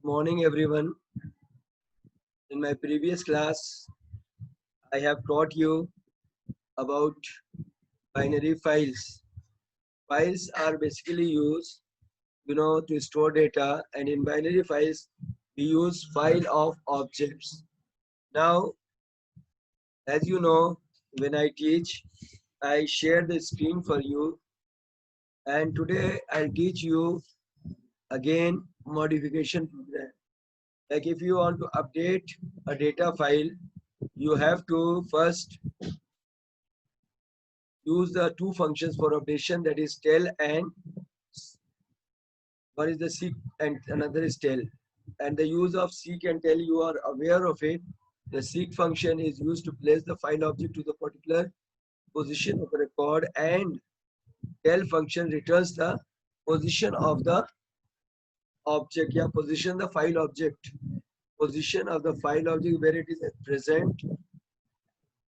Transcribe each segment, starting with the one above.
Morning everyone. In my previous class, I have taught you about binary files. Files are basically used, to store data, and in binary files, we use file of objects. Now, as you know, when I teach, I share the screen for you, and today I'll teach you again modification program. Like if you want to update a data file, you have to first use the two functions for updation, that is tell and one is the seek and another is tell. And the use of seek and tell, you are aware of it. The seek function is used to place the file object to the particular position of a record, and tell function returns the position of the object. Yeah, position the file object. Position of the file object where it is at present.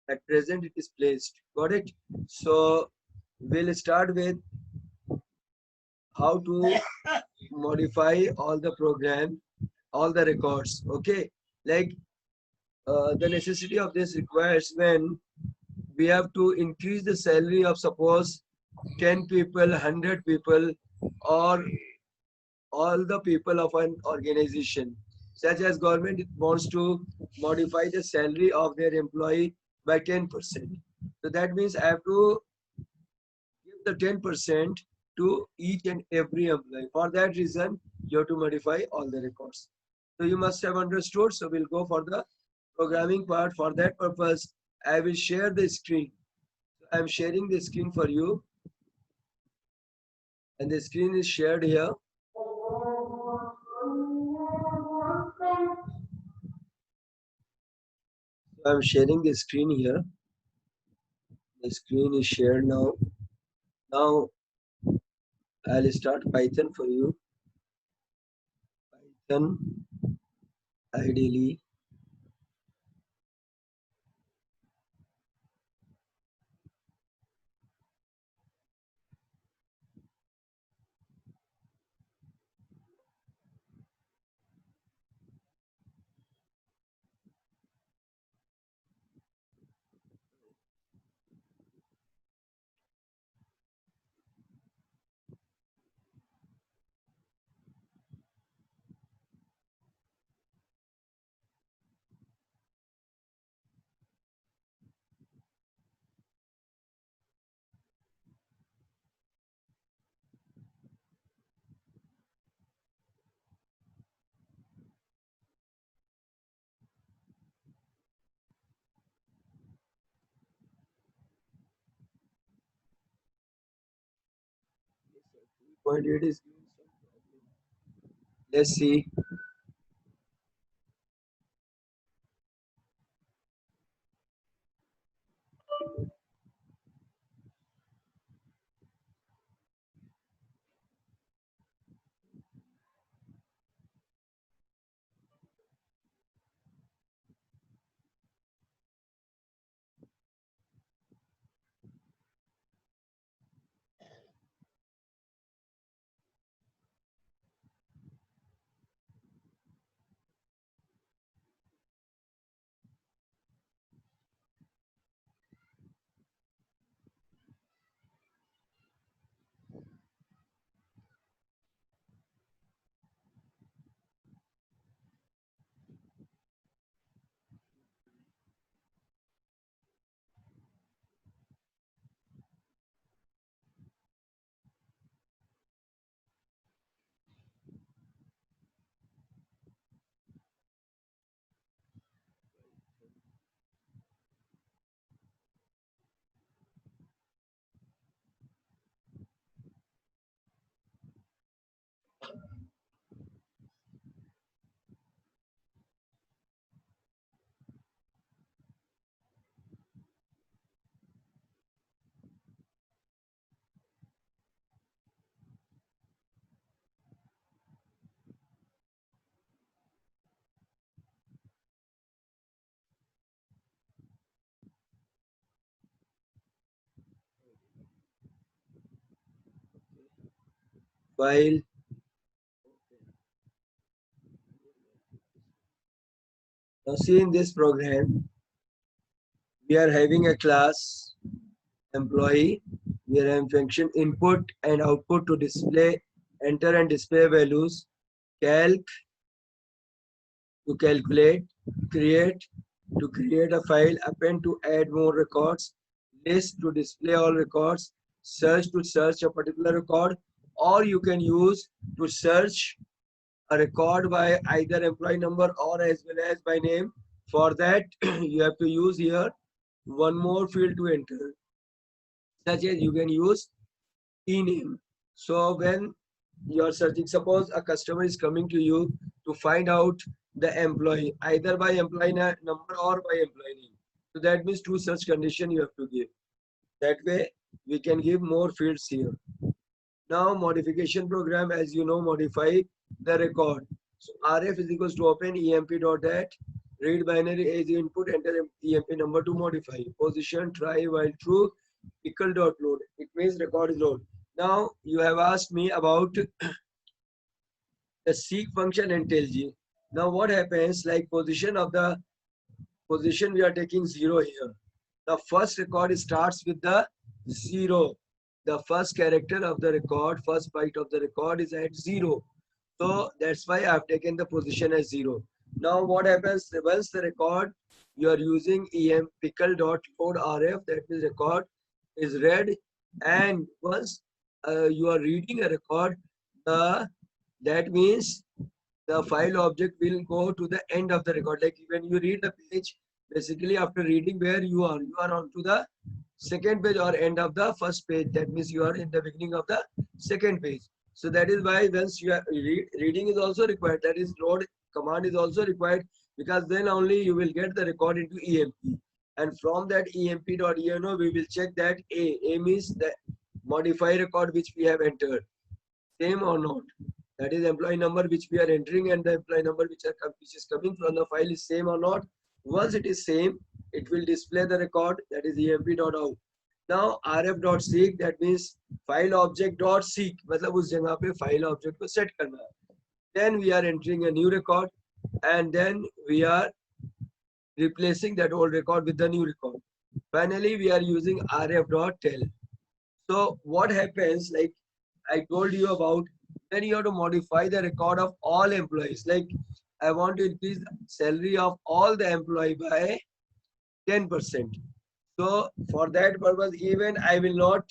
At present it is placed. Got it? So we'll start with how to modify all the program, all the records. Okay, like the necessity of this requires when we have to increase the salary of, suppose, 10 people, 100 people, or all the people of an organization, such as government wants to modify the salary of their employee by 10%. So that means I have to give the 10% to each and every employee. For that reason, you have to modify all the records. So you must have understood. So we'll go for the programming part. For that purpose, I will share the screen. I'm sharing the screen for you, and the screen is shared here. So I'm sharing the screen here. The screen is shared now. Now I'll start Python for you. Python ideally. Point eight is. Let's see. File. Now see in this program, we are having a class employee. We are having function input and output to display, enter and display values, calc to calculate, create to create a file, append to add more records, list to display all records, search to search a particular record, or you can use to search a record by either employee number or as well as by name. For that, you have to use here one more field to enter, such as you can use e-name. So when you're searching, suppose a customer is coming to you to find out the employee, either by employee number or by employee name. So that means two such condition you have to give. That way we can give more fields here. Now modification program, as you know, modify the record. So RF is equals to open emp.dat, read binary as input, enter emp number to modify. Position, try while true, pickle.load. It means record is load. Now you have asked me about the seek function and telg. Now what happens, like position of the position, we are taking 0 here. The first record starts with the 0. The first character of the record, first byte of the record is at 0. So that's why I have taken the position as 0. Now what happens, once the record you are using em pickle.load rf, that means record is read, and once you are reading a record, that means the file object will go to the end of the record. Like when you read the page, basically after reading where you are on to the second page or end of the first page. That means you are in the beginning of the second page. So that is why once you are reading is also required, that is load command is also required, because then only you will get the record into EMP. And from that emp.eno we will check that A means the modify record which we have entered, same or not. That is employee number which we are entering and the employee number which is coming from the file is same or not. Once it is same, it will display the record, that is emp.out. Now rf.seek, that means file object dot seek, मतलब उस जगह पे file object को set करना है. Then we are entering a new record and then we are replacing that old record with the new record. Finally, we are using rf.tell. So what happens, like I told you about, then you have to modify the record of all employees. Like I want to increase salary of all the employee by 10%. So for that purpose, even I will not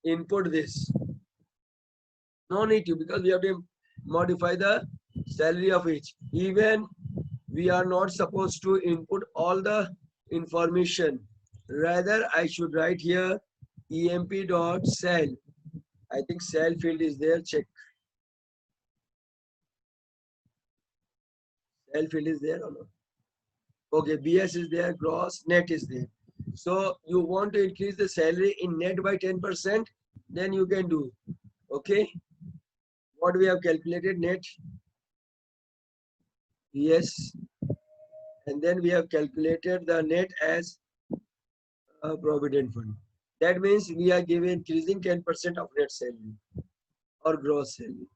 input this. No need to, because we have to modify the salary of each. Even we are not supposed to input all the information. Rather, I should write here emp.cell. I think cell field is there. Check. Cell field is there or not? Okay, BS is there, gross, net is there. So you want to increase the salary in net by 10%, then you can do. Okay. What we have calculated net? Yes. And then we have calculated the net as a provident fund. That means we are giving increasing 10% of net salary or gross salary.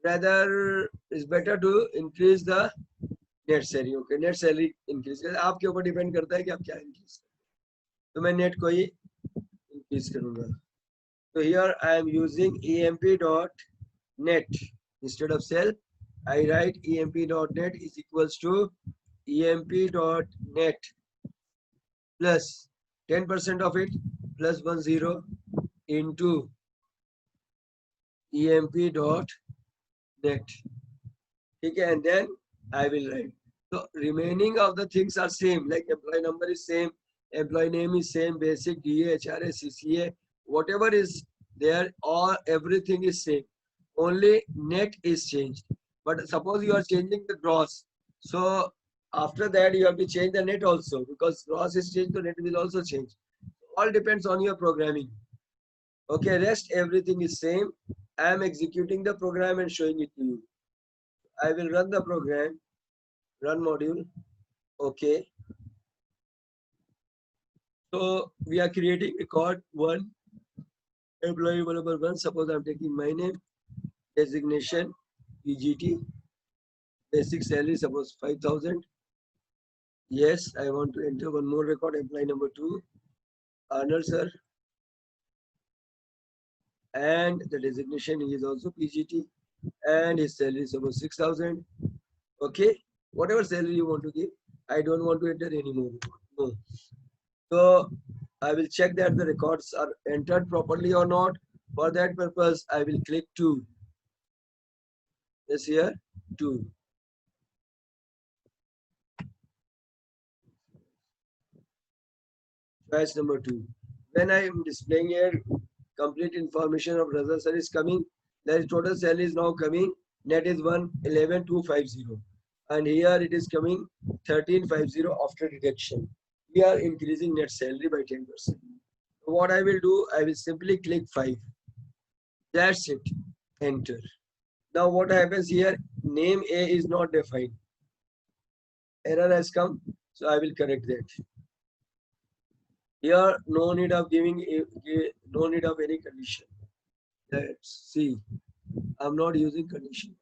Rather, it's better to increase the net salary. Okay, net salary increase. आपके ऊपर depend करता है कि आप क्या increase करें. तो मैं net को ही increase करूँगा. So here I am using emp.net instead of cell. I write emp.net is equals to emp.net plus 10% of it plus 10 into emp.net. Okay, and then I will write. So remaining of the things are same, like employee number is same, employee name is same, basic DA, HRA, CCA, whatever is there, all everything is same. Only net is changed. But suppose you are changing the gross, so after that you have to change the net also, because gross is changed, the net will also change. All depends on your programming. Okay, rest everything is same. I am executing the program and showing it to you. I will run the program, run module. Okay. So we are creating record 1, employee number 1. Suppose I'm taking my name, designation, PGT, basic salary, suppose 5,000. Yes, I want to enter one more record, employee number 2, Arnold sir, and the designation is also PGT, and his salary is about 6,000. Okay, whatever salary you want to give, I don't want to enter any more. No. So I will check that the records are entered properly or not. For that purpose, I will click to this here, to choice number 2. When I am displaying here, complete information of Raza sir is coming. That is total salary is now coming. Net is 111,250. And here it is coming 1350 after deduction. We are increasing net salary by 10%. What I will do, I will simply click 5. That's it. Enter. Now what happens here? Name A is not defined. Error has come. So I will correct that. Here, no need of no need of any condition. Let's see. I'm not using condition.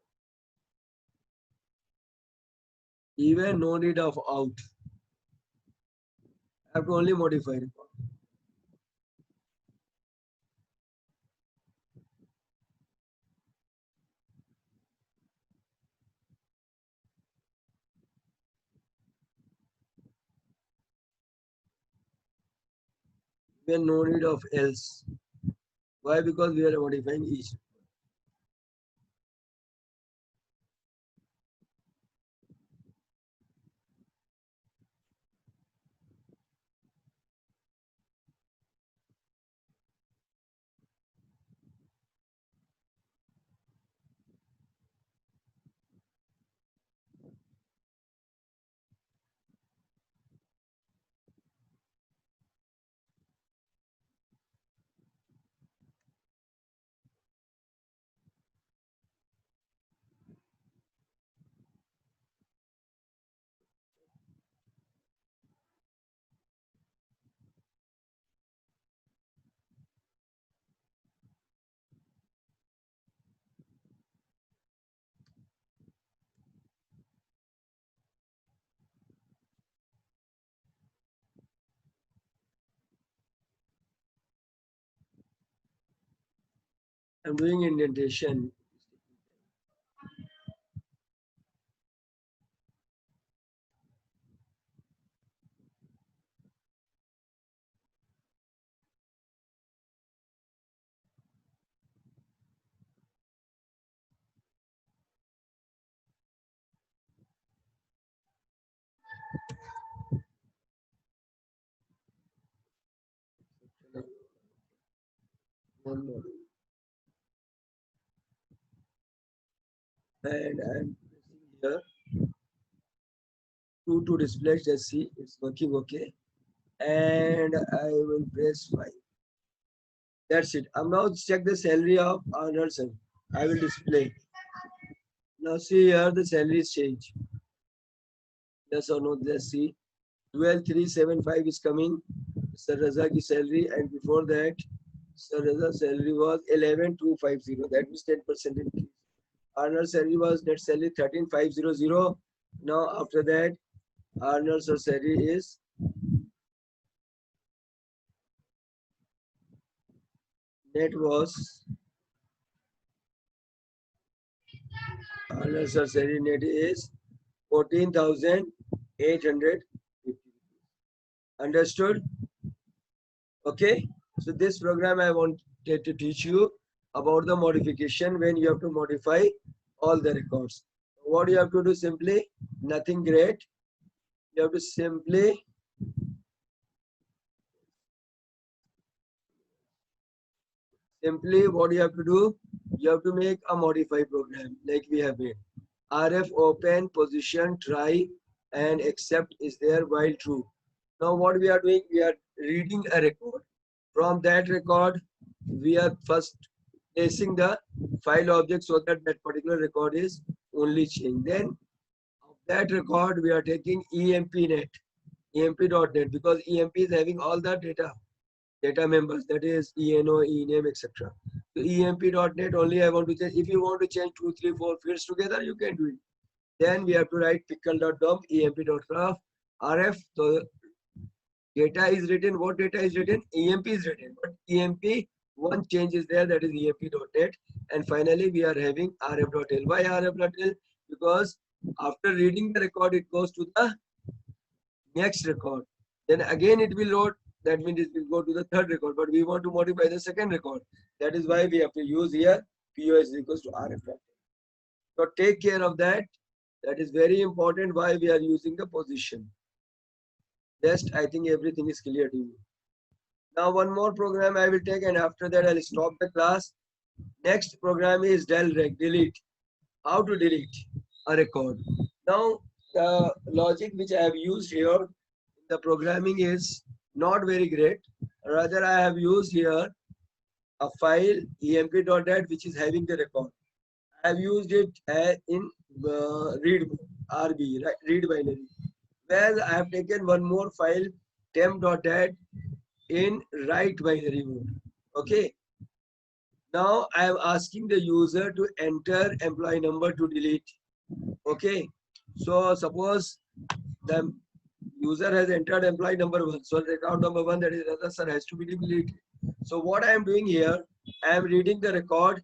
Even no need of out. I have to only modify report. Even no need of else. Why? Because we are modifying each. I'm doing indentation. One more. And I'm pressing here to display. Just see it's working okay. And I will press 5. That's it. I'm now check the salary of Arnold sir. I will display. Now see here the salary is changed. Yes or no? Let's see. 12,375 is coming. Sir Raza ki salary, and before that, Sir Raza's salary was 11,250. That means 10% increase. Arnold's salary was net salary 13,500. Now after that, Arnold's salary is net was Arnold's salary net is 14,850. Understood? Okay. So this program I wanted to teach you about the modification when you have to modify all the records. What you have to do simply, nothing great. You have to simply what you have to do, you have to make a modify program like we have made. RF open position try and accept is there while true. Now what we are doing, we are reading a record. From that record, we are first placing the file object so that that particular record is only changed. Then of that record, we are taking EMPnet, EMP.net, because EMP is having all the data members, that is ENO, ENAME, etc. So EMP.net only I want to change. If you want to change 2, 3, 4 fields together, you can do it. Then we have to write pickle.dump, emp.graph, RF, so data is written. What data is written? EMP is written. But EMP, one change is there, that is EMP.net. And finally, we are having RF.L. Why RF.L? Because after reading the record, it goes to the next record. Then again it will load. That means it will go to the third record. But we want to modify the second record. That is why we have to use here POS equals to RF.L. So take care of that. That is very important why we are using the position. Rest, I think everything is clear to you. Now one more program I will take, and after that I'll stop the class. Next program is delrec, delete. How to delete a record. Now the logic which I have used here, the programming is not very great. Rather I have used here a file emp.dat which is having the record. I have used it in read RB, right, read binary. Where I have taken one more file temp.dat in write binary mode. Okay. Now I am asking the user to enter employee number to delete. Okay. So suppose the user has entered employee number 1. So record number 1, that is Radha sir, has to be deleted. So what I am doing here, I am reading the record,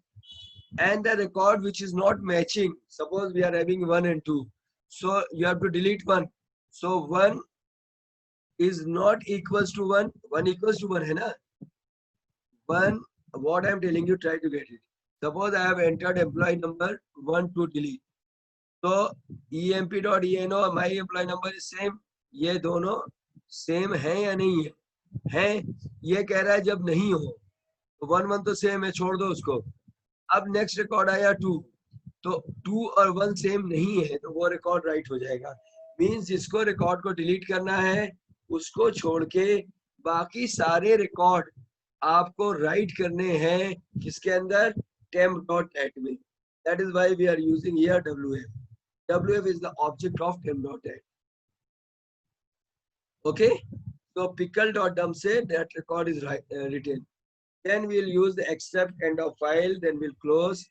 and the record which is not matching. Suppose we are having 1 and 2. So you have to delete 1. So 1 is not equals to 1. 1 equals to 1, hai na? 1, what I am telling you, try to get it. Suppose I have entered employee number 1 to delete. So emp.eno, my employee number is same. ये दोनों same है या नहीं है? है, ये कह रहा है जब नहीं हो तो 1 1 तो सेम है, छोड़ दो उसको. अब नेक्स्ट रिकॉर्ड आया 2, तो 2 और 1 सेम नहीं है, तो वो रिकॉर्ड राइट हो जाएगा. मींस जिसको रिकॉर्ड को डिलीट करना है उसको छोड़ के बाकी सारे रिकॉर्ड आपको राइट करने हैं किसके अंदर? temp.dat में. That is why we are using here WF. WF is the object of temp.dat. Okay. So pickle.dump say that record is written. Then we'll use the except end of file. Then we'll close.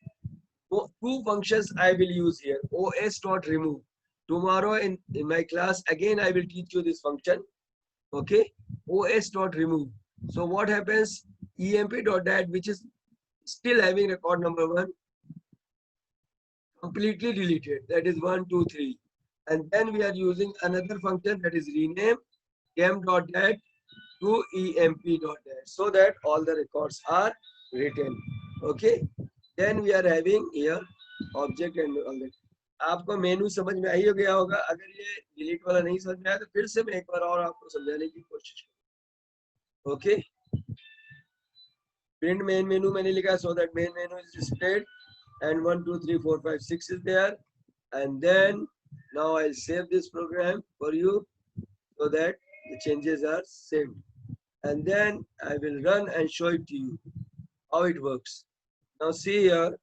So two functions I will use here. os.remove. Tomorrow in my class again I will teach you this function. Okay. os.remove. So what happens? emp.dat, which is still having record number 1, completely deleted. That is 1 2 3. And then we are using another function, that is rename temp.dat to emp.dat, so that all the records are written. Okay. Then we are having here object and all that. आपको मेनू समझ में आई हो गया होगा. अगर ये delete वाला नहीं समझ में आया तो फिर से मैं एक बार और आपको समझाने की कोशिश करूँ. ओके. प्रिंट मेन मेनू मैंने लिखा, so that main menu is displayed and 1 2 3 4 5 6 is there. And then now I'll save this program for you so that the changes are saved. And then I will run and show it to you how it works. Now see here,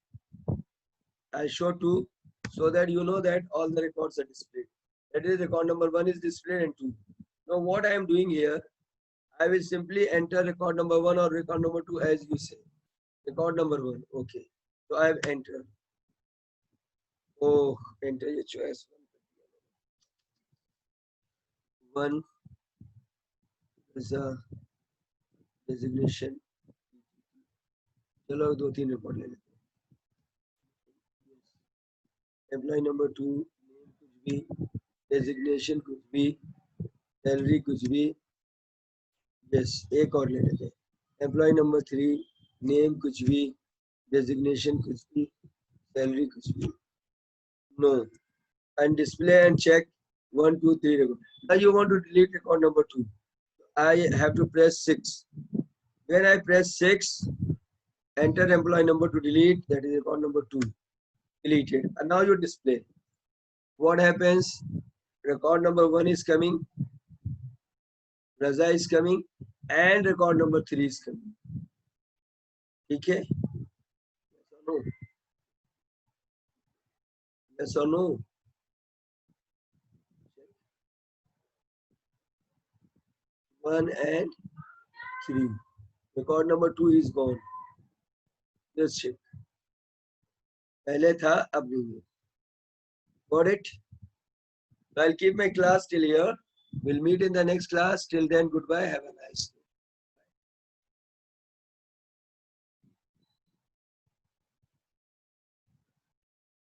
I'll show 2 so that you know that all the records are displayed. That is, record number 1 is displayed and 2. Now what I am doing here, I will simply enter record number 1 or record number 2 as you say. Record number 1. Okay. So I have entered. Oh, enter your choice. 1 is a designation. चलो 2 3 record ले लेते हैं. Employ number 2, name कुछ भी, designation कुछ भी, salary कुछ भी. यस, एक और ले लेते हैं. एम्प्लॉय नंबर 3, नेम कुछ भी, डेजिग्नेशन कुछ भी, सैलरी कुछ भी. No. And display and check 1 2 3 record. Now you want to delete record number 2. I have to press 6. When I press 6, enter employee number to delete. That is record number 2. Deleted. And now you display. What happens? Record number 1 is coming. Raza is coming. And record number 3 is coming. Okay? Yes or no? Yes or no? 1 and 3. Record number 2 is gone. Just check. पहले था, अब नहीं है. Got it? So I'll keep my class till here. We'll meet in the next class. Till then, goodbye. Have a nice day.